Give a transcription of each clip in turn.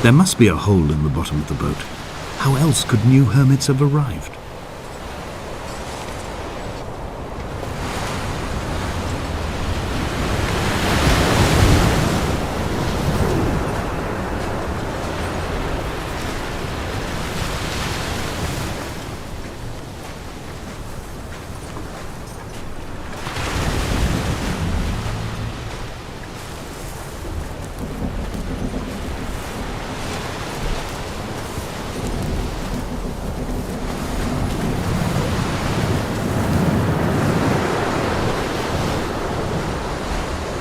There must be a hole in the bottom of the boat. How else could new hermits have arrived?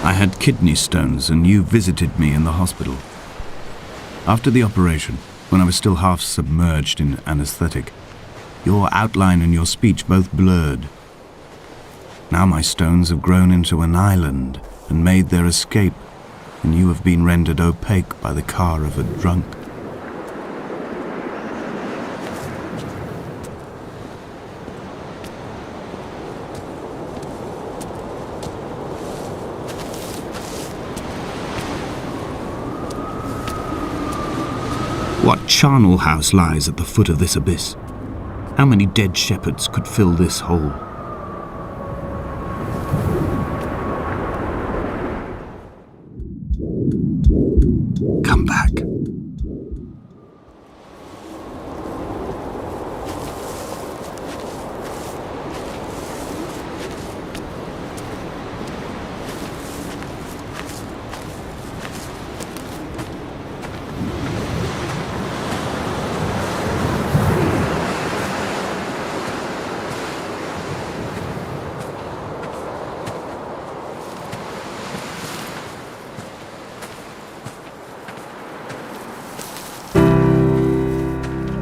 I had kidney stones and you visited me in the hospital. After the operation, when I was still half submerged in anesthetic, your outline and your speech both blurred. Now my stones have grown into an island and made their escape, and you have been rendered opaque by the car of a drunk. What charnel house lies at the foot of this abyss? How many dead shepherds could fill this hole? Come back.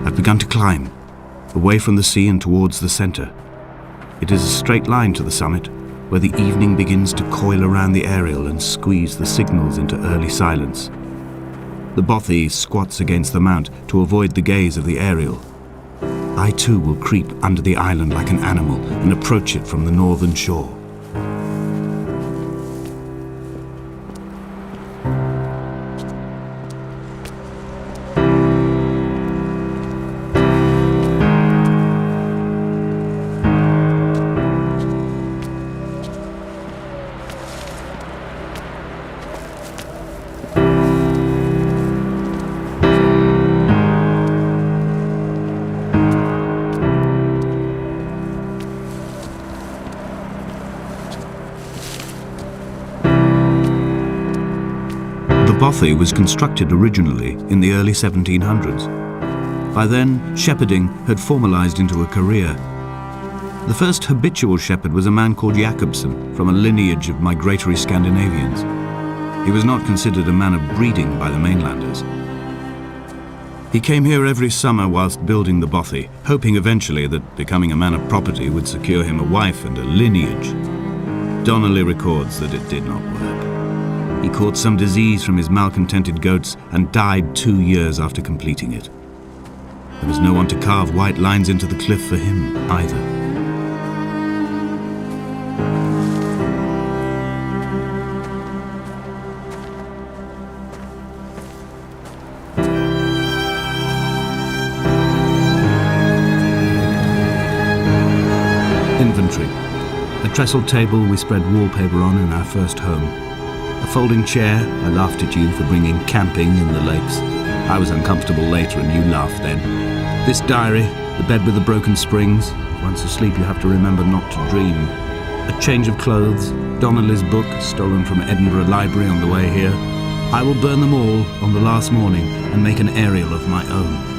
I've begun to climb, away from the sea and towards the center. It is a straight line to the summit, where the evening begins to coil around the aerial and squeeze the signals into early silence. The bothy squats against the mount to avoid the gaze of the aerial. I too will creep under the island like an animal and approach it from the northern shore. The bothy was constructed originally in the early 1700s. By then, shepherding had formalized into a career. The first habitual shepherd was a man called Jakobsen, from a lineage of migratory Scandinavians. He was not considered a man of breeding by the mainlanders. He came here every summer whilst building the bothy, hoping eventually that becoming a man of property would secure him a wife and a lineage. Donnelly records that it did not work. He caught some disease from his malcontented goats and died 2 years after completing it. There was no one to carve white lines into the cliff for him either. Inventory. A trestle table we spread wallpaper on in our first home. A folding chair. I laughed at you for bringing camping in the lakes. I was uncomfortable later and you laughed then. This diary, the bed with the broken springs. Once asleep you have to remember not to dream. A change of clothes, Donnelly's book, stolen from Edinburgh Library on the way here. I will burn them all on the last morning and make an aerial of my own.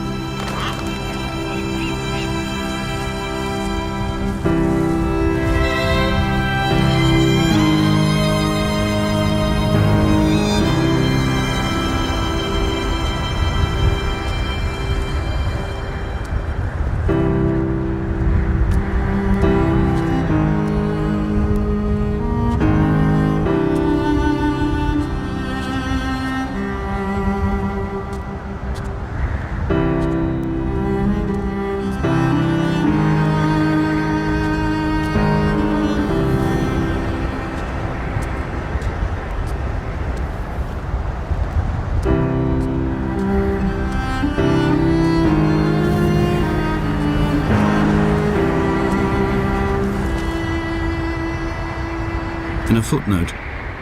In a footnote,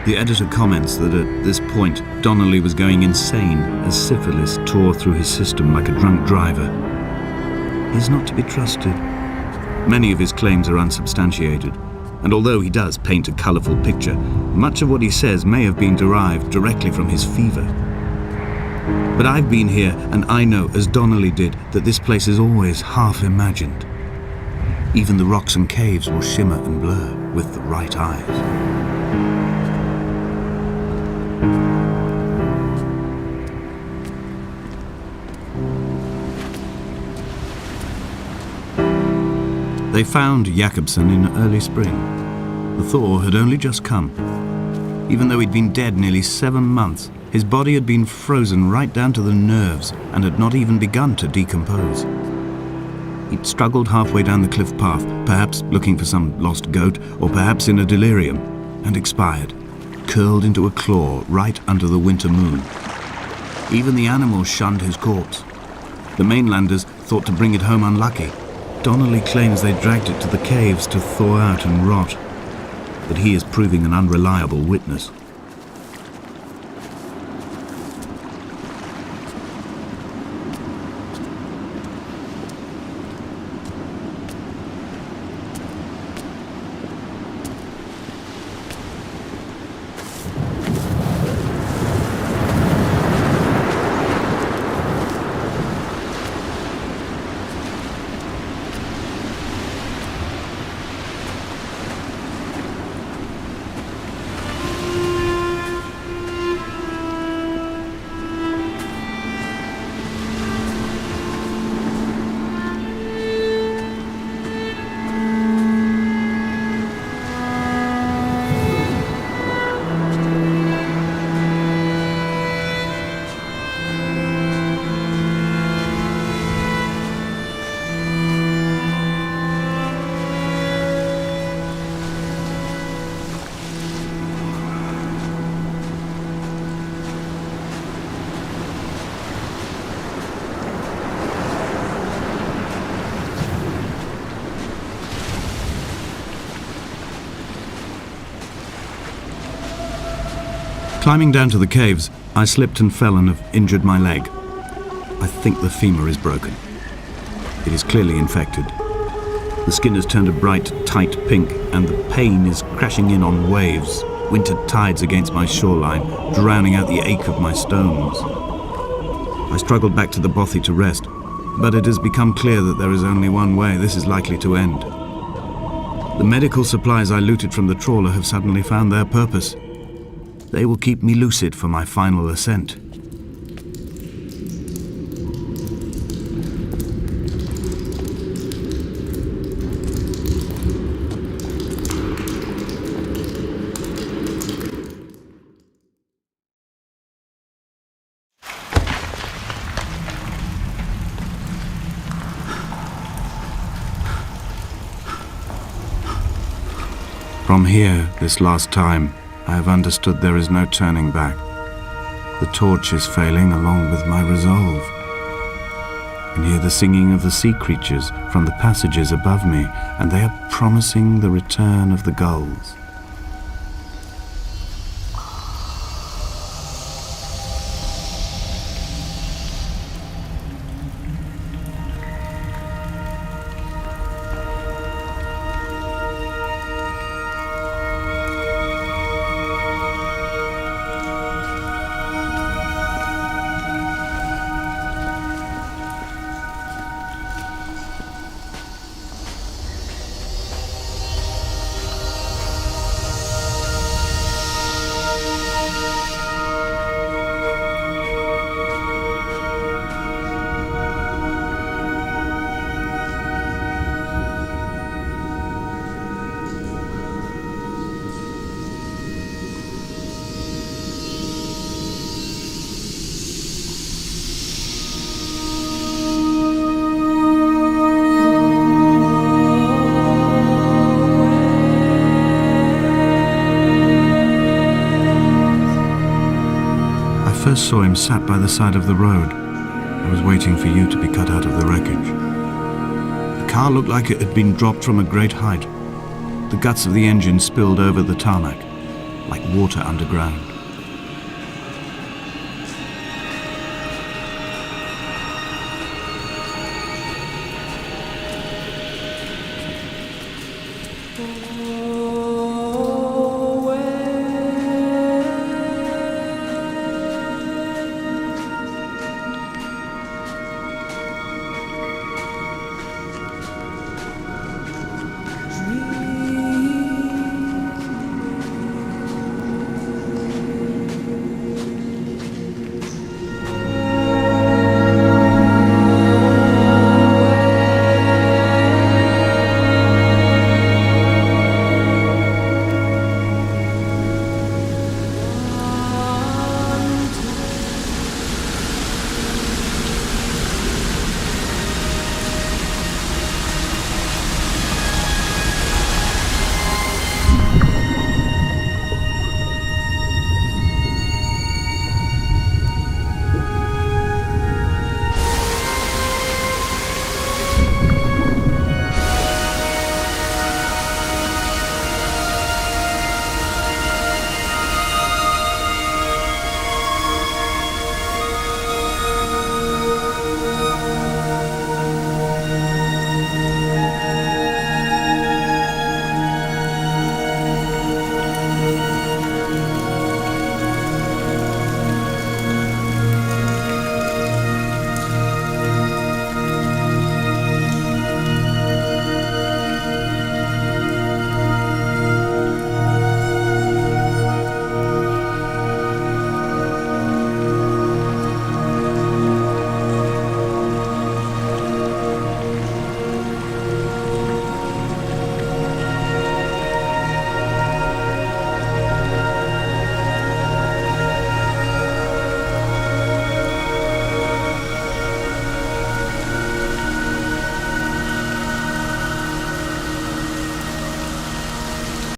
the editor comments that at this point, Donnelly was going insane as syphilis tore through his system like a drunk driver. He is not to be trusted. Many of his claims are unsubstantiated, and although he does paint a colourful picture, much of what he says may have been derived directly from his fever. But I've been here, and I know, as Donnelly did, that this place is always half imagined. Even the rocks and caves will shimmer and blur with the right eyes. They found Jakobsen in early spring. The thaw had only just come. Even though he'd been dead nearly 7 months, his body had been frozen right down to the nerves and had not even begun to decompose. He'd struggled halfway down the cliff path, perhaps looking for some lost goat, or perhaps in a delirium, and expired, curled into a claw right under the winter moon. Even the animals shunned his corpse. The mainlanders thought to bring it home unlucky. Donnelly claims they dragged it to the caves to thaw out and rot, but he is proving an unreliable witness. Climbing down to the caves, I slipped and fell and have injured my leg. I think the femur is broken. It is clearly infected. The skin has turned a bright, tight pink, and the pain is crashing in on waves, winter tides against my shoreline, drowning out the ache of my stones. I struggled back to the bothy to rest, but it has become clear that there is only one way this is likely to end. The medical supplies I looted from the trawler have suddenly found their purpose. They will keep me lucid for my final ascent. From here, this last time, I have understood there is no turning back. The torch is failing along with my resolve. I can hear the singing of the sea creatures from the passages above me, and they are promising the return of the gulls. I first saw him sat by the side of the road. I was waiting for you to be cut out of the wreckage. The car looked like it had been dropped from a great height. The guts of the engine spilled over the tarmac. like water underground.